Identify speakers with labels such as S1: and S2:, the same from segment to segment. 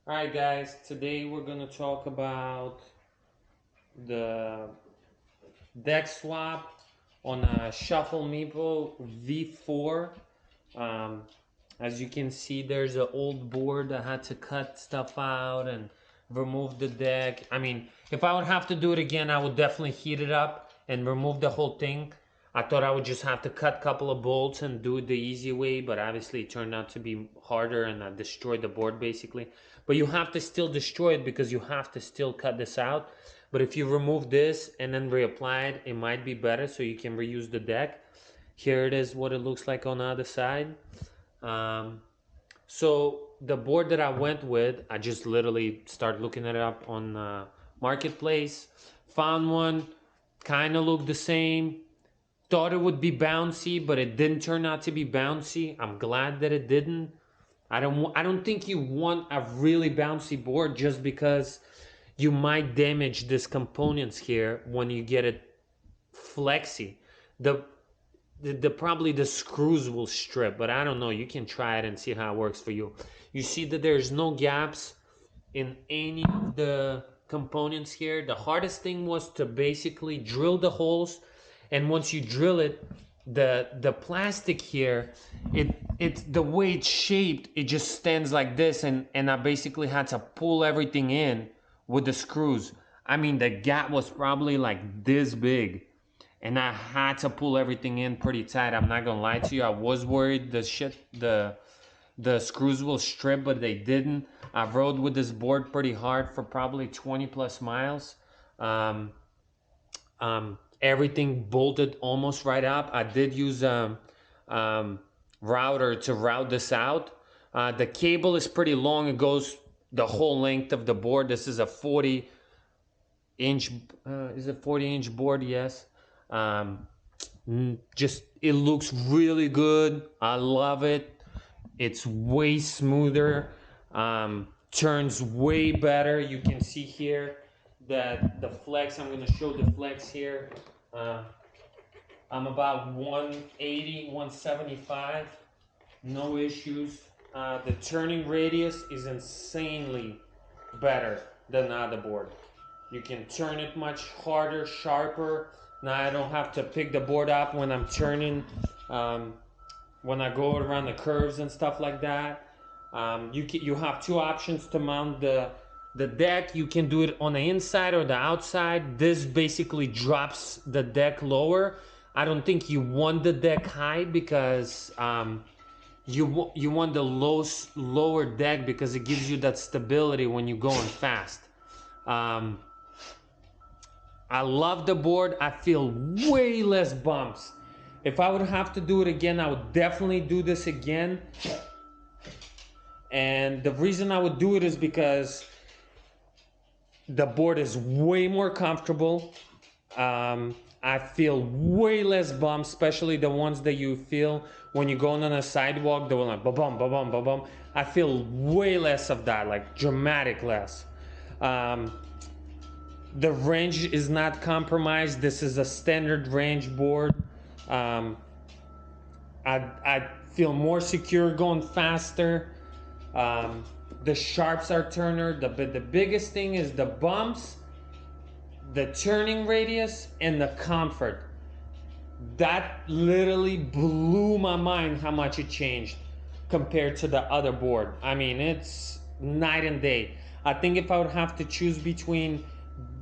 S1: Alright guys, today we're going to talk about the deck swap on a Shuffle Meepo V4. Um, as you can see, there's an old board that had to cut stuff out and remove the deck. I mean, if I would have to do it again, I would definitely heat it up and remove the whole thing. I thought I would just have to cut a couple of bolts and do it the easy way, but obviously it turned out to be harder and I destroyed the board basically. But you have to still destroy it because you have to still cut this out. But if you remove this and then reapply it, it might be better so you can reuse the deck. Here it is what it looks like on the other side. So the board that I went with, I just literally started looking it up on Marketplace. Found one, kind of looked the same. Thought it would be bouncy, but it didn't turn out to be bouncy. I'm glad that it didn't. I don't think you want a really bouncy board just because you might damage these components here when you get it flexy. The probably the screws will strip, but I don't know. You can try it and see how it works for you. You see that there's no gaps in any of the components here. The hardest thing was to basically drill the holes, and once you drill it, the plastic here, it's the way it's shaped, it just stands like this, and I basically had to pull everything in with the screws. I mean, the gap was probably like this big, and I had to pull everything in pretty tight. I'm not gonna lie to you, I was worried the screws will strip, but they didn't. I rode with this board pretty hard for probably 20 plus miles. Everything bolted almost right up. I did use router to route this out. The cable is pretty long. It goes the whole length of the board. This is a 40 inch, is it 40-inch board? Yes. Just, it looks really good. I love it. It's way smoother, turns way better. You can see here that the flex, I'm going to show the flex here. I'm about 180, 175, no issues. The turning radius is insanely better than the other board. You can turn it much harder, sharper. Now I don't have to pick the board up when I'm turning, when I go around the curves and stuff like that. You have two options to mount the deck. You can do it on the inside or the outside. This basically drops the deck lower. I don't think you want the deck high because you want the lower deck because it gives you that stability when you're going fast. I love the board. I feel way less bumps. If I would have to do it again, I would definitely do this again. And the reason I would do it is because the board is way more comfortable. I feel way less bumps, especially the ones that you feel when you're going on a sidewalk. They were like ba-bum, ba-bum, ba-bum. I feel way less of that, like dramatic less. The range is not compromised. This is a standard range board. I feel more secure going faster. The sharps are turner. The biggest thing is the bumps, the turning radius, and the comfort. That literally blew my mind how much it changed compared to the other board. I mean, it's night and day. I think if I would have to choose between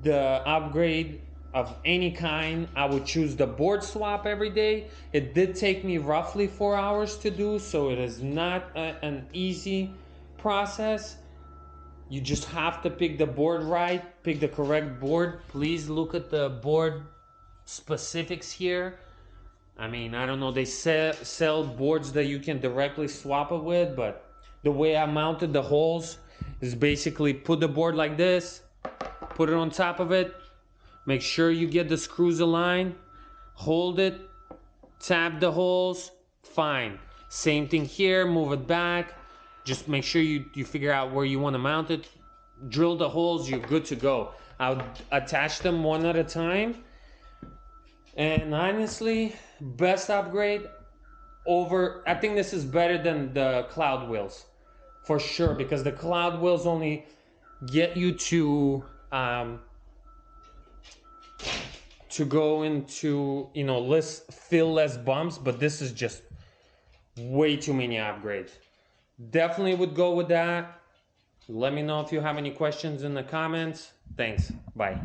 S1: the upgrade of any kind, I would choose the board swap every day. It did take me roughly 4 hours to do, so it is not an easy process. You just have to pick the board right, pick the correct board. Please look at the board specifics here. I mean, I don't know, they sell boards that you can directly swap it with, but the way I mounted the holes is basically put the board like this, put it on top of it, make sure you get the screws aligned, hold it, tap the holes, fine. Same thing here, move it back. Just make sure you figure out where you want to mount it. Drill the holes, you're good to go. I'll attach them one at a time. And honestly, best upgrade over, I think this is better than the cloud wheels. for sure, because the cloud wheels only get you to go into, you know, feel less bumps, but this is just way too many upgrades. Definitely would go with that. Let me know if you have any questions in the comments. Thanks. Bye.